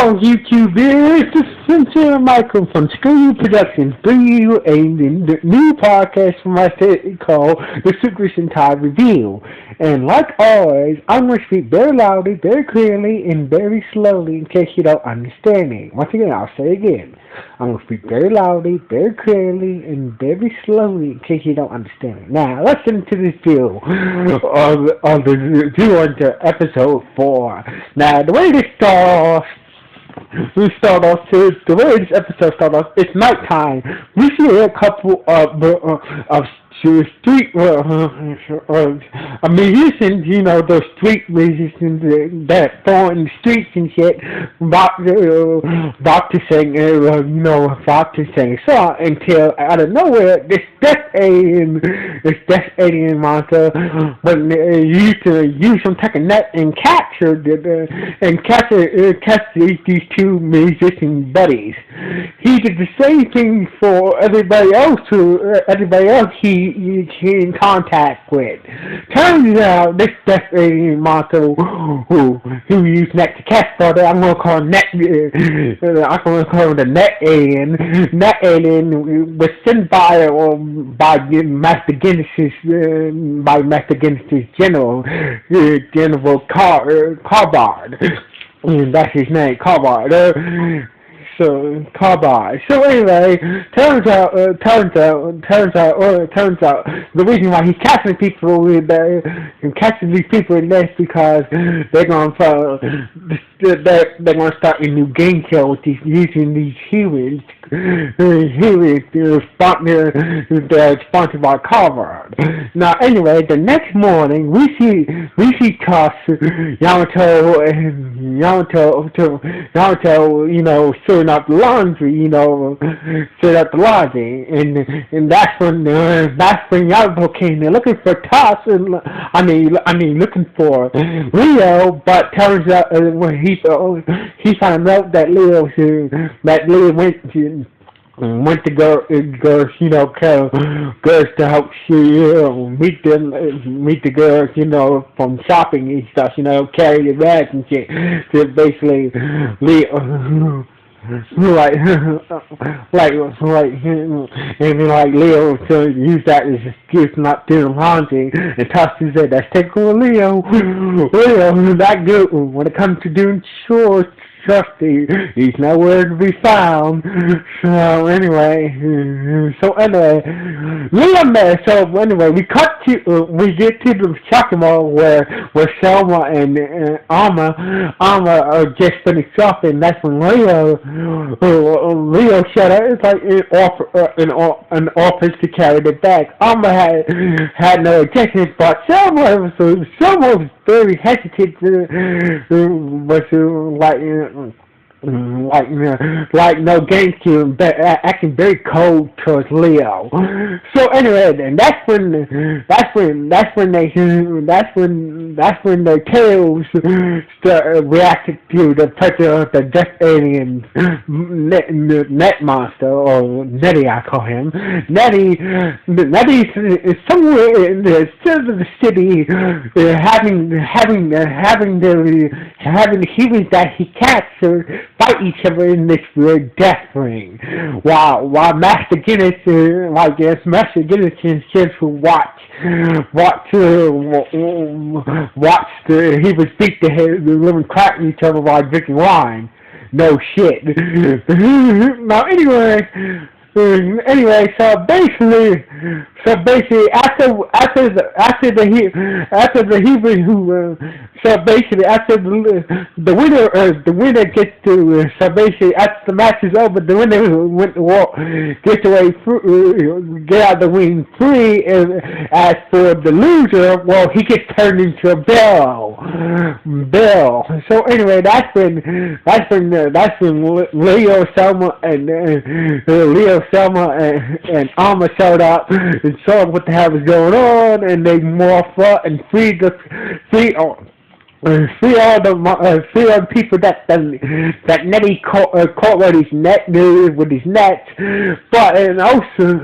Hello, YouTube. This is Sentai Michael from Screw Productions, bringing you a new podcast from my city called the Super Sentai Review. And like always, I'm going to speak very loudly, very clearly, and very slowly in case you don't understand me. Once again, I'll say again. I'm going to speak very loudly, very clearly, and very slowly in case you don't understand me. Now, listen to this review of the Zyuohger episode 4. Now, the way this starts the way this episode starts off, it's nighttime. We see a couple of street musicians, you know, those street musicians that fall in the streets and shit, about to sing a song until out of nowhere this death alien monster, but used to use some type of net and capture these two musician buddies. He did the same thing for everybody else he's in contact with. Turns out this death alien monster who used net to catch brother, I'm gonna call him the net alien. Net alien was sent by Master Guinness's General Carbard. And that's his name, Carbard. So anyway, turns out the reason why he's catching people these people in this because they're gonna start a new game show with using these humans. They're sponsored by Carver. Now, anyway, the next morning we see Tusk, Yamato, you know, sorting out the laundry, and that's when Yamato came in looking for Tusk, looking for Leo, but turns out when he found out that Leo went to girls, to help meet the girls, from shopping and stuff, carry the bags and shit. So basically, Leo. Like Leo to use that as an excuse not doing laundry, and Tusky said that's typical Leo. Leo, that good when it comes to doing chores. Trusty, he's nowhere to be found. So anyway, we get to the shopping mall where Selma and Alma are just finished shopping. That's when Leo shut up. It's like an office to carry the bag. Alma had no objection, but Selma was very hesitant like no game cue, acting very cold towards Leo. So anyway, and that's when the tails reacted to the pressure of the death alien net monster, or Nettie I call him. Nettie is somewhere in the center of the city, having the humans that he captured fight each other in this weird death ring, while Master Guinness can just watch the he was beat the living crap in each other while drinking wine. No shit. Now anyway, so basically, after the winner gets to, so basically after the match is over, the winner gets away, get out of the ring free, and as for the loser, well, he gets turned into a bell. So anyway, that's when Leo, Selma and Alma showed up and saw what the hell was going on, and they morphed up and freed See all the people that Nettie caught with his nets, but and also,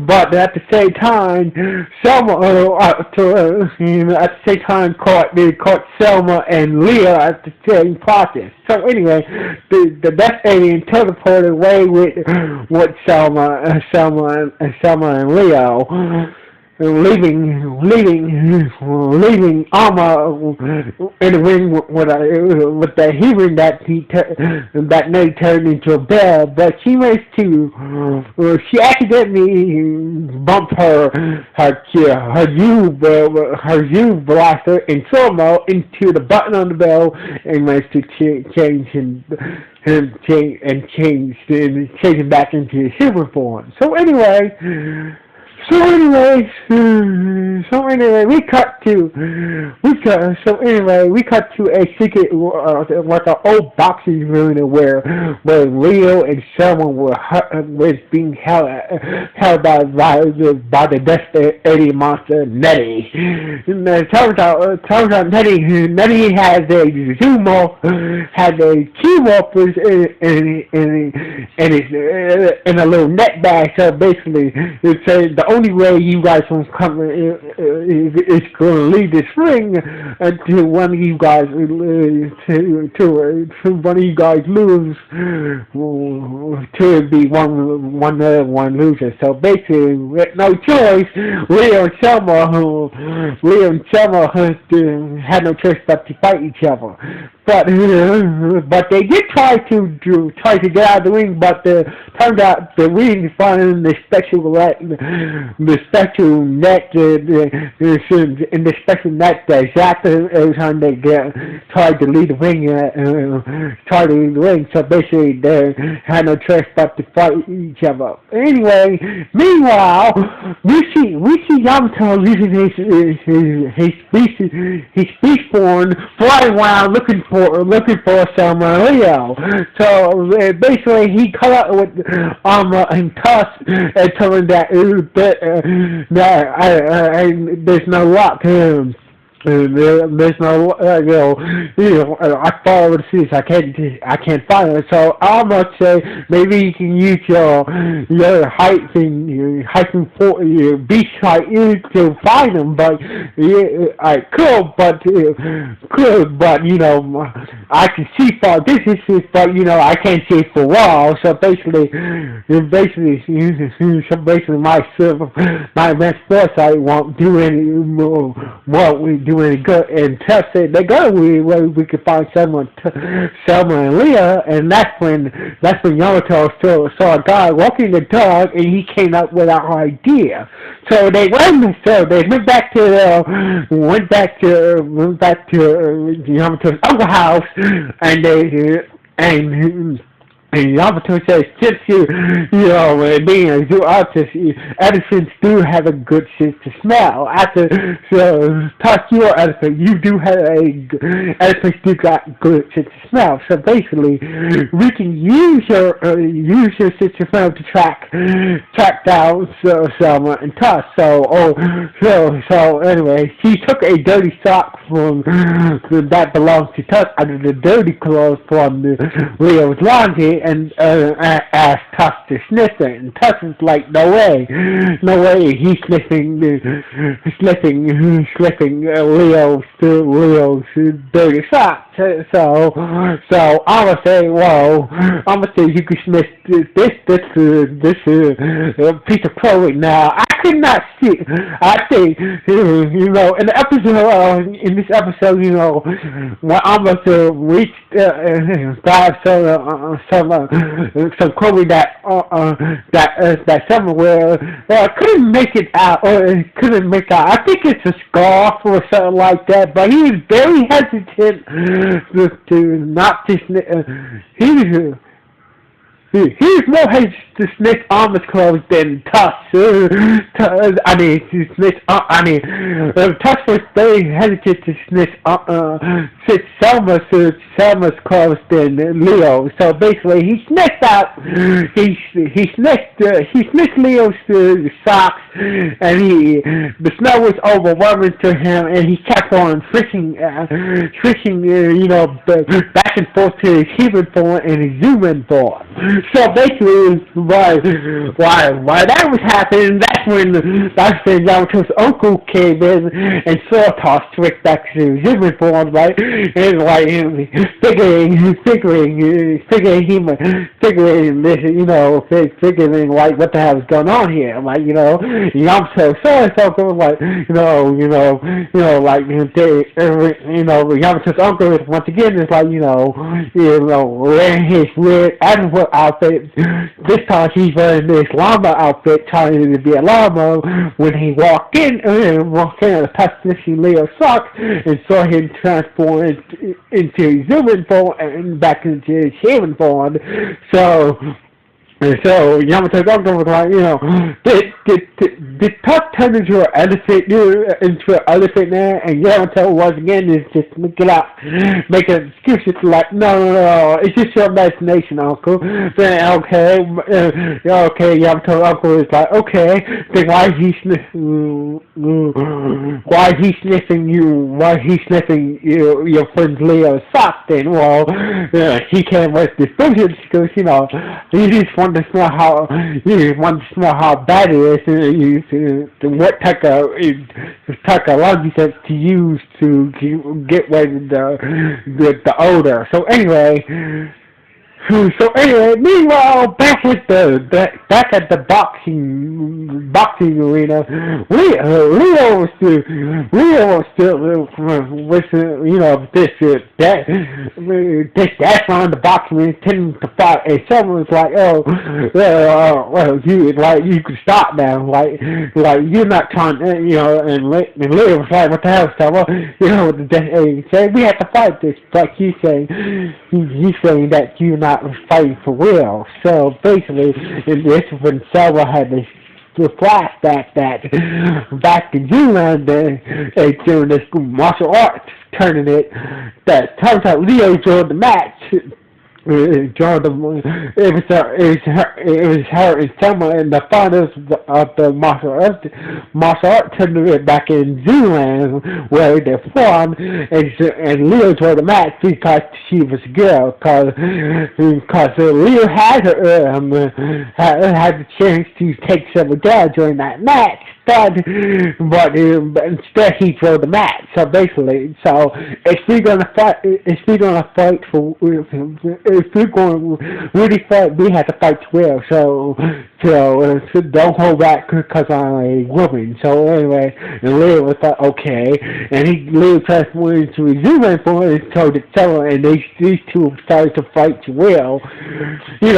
but at the same time, Selma at the same time caught Selma and Leah at the same process. So anyway, the death alien teleported away with Selma and Leo, leaving Alma in the ring with the hearing that Nate turned into a bear, but she managed to she accidentally bumped her U blaster in slow mo into the button on the bell and managed to change him back into his human form. We cut to a secret, like an old boxing arena where Leo and Selma was being held by the Death Alien monster Nettie. And turns out Nettie has a key morphers in a little net bag. So basically, it's the only way you guys will come is going to leave this ring until one of you guys lose to be one loser. So basically, with no choice, Leo and Selma had no choice but to fight each other. But they did try to get out of the ring, but turned out the ring finding the special net in the special net that exactly every time they tried to leave the ring, so basically they had no choice but to fight each other. Anyway, meanwhile, we see Yamato using his beast form flying around looking for Selma and Leo. So basically, he come out with Armor and Tusk and telling that there's no luck. There's no, I follow the seas. I can't find it. So I must say, maybe you can use your hiking for your beach height to find them. But I could, but I can see far distances, but I can't see for walls. So basically, my advanced foresight won't do any good, and Tess said they go we could find Selma and Leah, and that's when Yamato saw a guy walking the dog, and he came up with our idea. So they went back to Yamato's other house, and Yamato says, since being a zoo artist, elephants do have a good sense of smell. Talk to your elephant, you do have elephants do got good sense of smell. So basically, we can use your sense of smell to track down Selma and Tusk. So anyway, he took a dirty sock that belongs to Tusk out of the dirty clothes from Leo's laundry, and asked Tusk to sniff it, and Tusk is like, no way, he's sniffing Leo's dirty socks. So I'ma say you can sniff this piece of clothing. Now I could not see. I think in this episode, when I'ma reach grab some clothing that somewhere couldn't make it out, or couldn't make out. I think it's a scarf or something like that. But he was very hesitant to not just. He was more hesitant Smith's arm is closed, then Tusk, Tusk was very hesitant to since Selma's closed, then Leo. So basically, he sniffed out, he sniffed Leo's socks, and the smell was overwhelming to him, and he kept on switching, back and forth to his human form and his human form. So basically, while that was happening, that's when Yamato's uncle came in and saw Toss switch back to his human form, right? And like figuring like what the hell is going on here. Like, Yamato saw his uncle, like, Yamato's uncle once again is like, wearing his weird animal outfit. This time he's wearing this llama outfit, trying to be a llama. When he walked in past Leo socks and saw him transform into his human form and back into his human form. So Yamato's uncle was like, did Tuck turn into an elephant there? And Yamato once again is just making excuses like, no, it's just your imagination, uncle. Then okay, Yamato's uncle is like, okay, then why is he sniffing your friend Leo's sock then? Well, he can't rest his fingers because, he just wanted to smell how bad it is, what type of lung to use to get rid of the odor. So anyway, meanwhile, back at the boxing arena, Leo was still this dash on the boxing ring, intending to fight, and someone was like, you can stop now, like you're not trying, and Leo was like, what the hell, Stella? We have to fight this, but he's saying that you're not fighting for real. So basically, this is when Selma had this flashback that back in June during this martial arts tournament, that turns out Leo joined the match. It was her and Selma in the finals of the martial art tournament back in Zoolander, where they won, and Leo joined the match because she was a girl, because Leo had the chance to take Selma down during that match. But instead he drove the match. So basically, if we're gonna fight for, if we're going to really fight, we have to fight well. So don't hold back because I'm a woman. So anyway, and Leo was like, okay, and Leo transformed into a human form and told it so, and these two started to fight well. We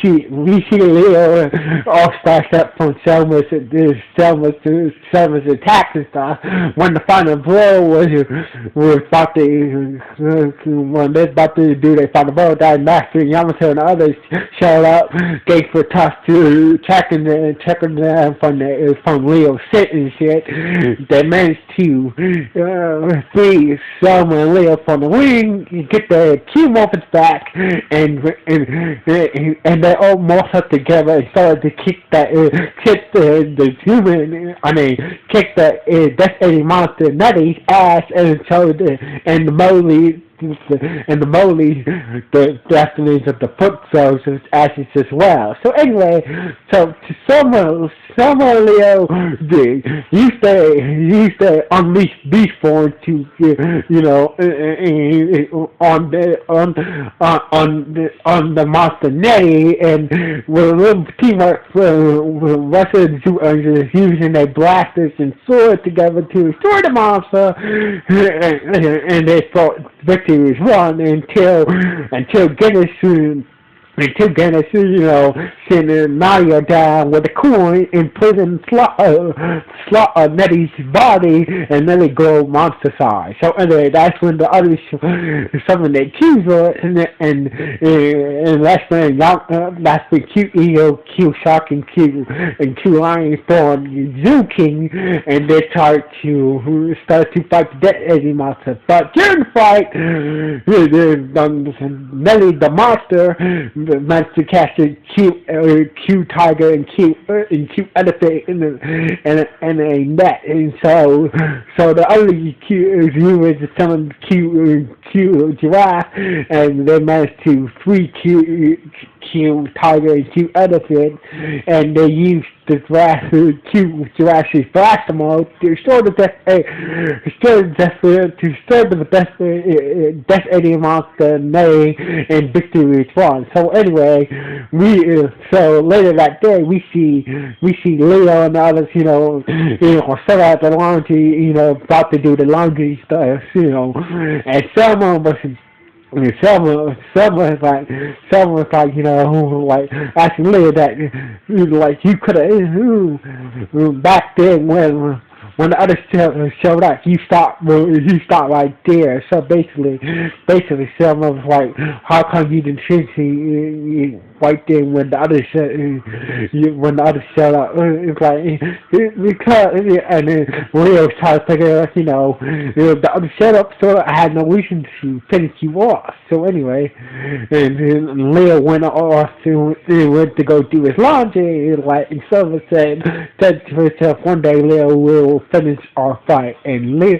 see Leo all starts up from Selma's attacks and stuff. When the final blow was about to do their final blow, that Master Yamato and others showed up, gave for Toss to checking them from Leo's sit and shit. They managed to free Selma and Leo from the ring, get their key weapons back, and they all morphed up together and started to kick the Death Eddie Monster Nutty's ass, and the Molly, the destinies of the foot cells as ashes as well. So anyway, to Selma Leo, you stay unleash beast form to on the monster Nettie, and with a little teamwork Russia and Zyuohger using their blasters and swords together to destroy the monster, and they fought victory was won until Guinness until Dennis, sending Mario down with a coin and putting Nettie's body, and then they go monster size. So anyway, that's when the others summon their accuser, and that's when Q Ego, Q Shark, and Q Lion spawn Zoo King, and they start to fight the Death Eddie monster. But during the fight, Nelly the monster managed to catch a Q tiger and Q elephant in a net, and so the other Q viewers summoned Q giraffe, and they managed to free Q tiger and Q elephant, and they used the Jurassic Flash mode to restore the Death Alien Monster name and victory is won. So anyway, so later that day we see Leo and the others, set out the laundry, about to do the laundry stuff, and someone was was like, asking Leah that, you could have, back then when the others showed up, you stopped right there. So basically, Selma was like, how come you didn't see right there when the others showed up? It's like, because, and then Leo was trying to figure out, the others showed up, so I had no reason to finish you off. So anyway, and Leo went off to go do his laundry, and Selma said to herself, one day Leo will finish our fight, and as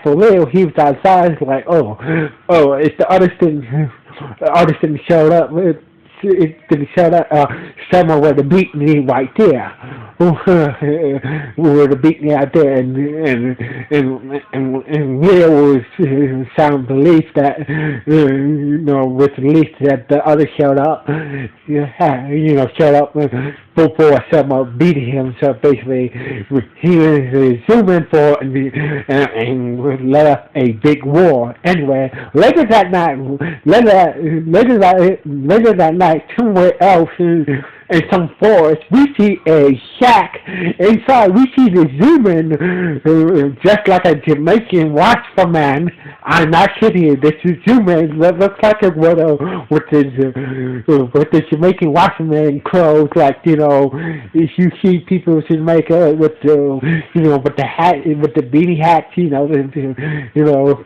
for Leo, he was outside, like, it's the artist didn't show up. It didn't show up. Someone would have beaten me right there. Would have beaten me out there, and Leo was sound relief that with relief that the others showed up. Showed up before someone beat him. So basically, he was zooming for and let up a big war. Anyway, later that night, somewhere else in some forest, we see a shack. Inside, we see the zoom-in, just like a Jamaican watchman. I'm not kidding. This is zoom-in looks like a with the Jamaican watchman clothes, like if you see people in Jamaica with the hat, with the beanie hats,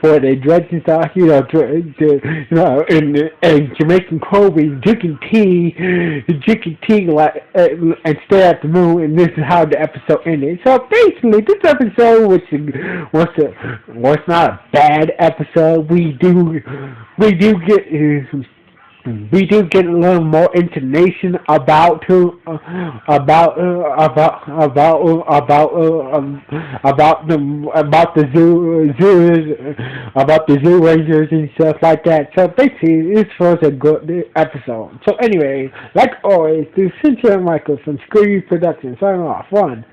for their dreads and stuff, and Jamaican clothing, drinking tea, like and stare at the moon, and this is how the episode ended. So basically, this episode was not a bad episode. We do get a little more information about the zoo rangers and stuff like that. So basically, this was a good episode. So anyway, like always, this is Sentai Michael from Screw You Productions. Signing off. 1,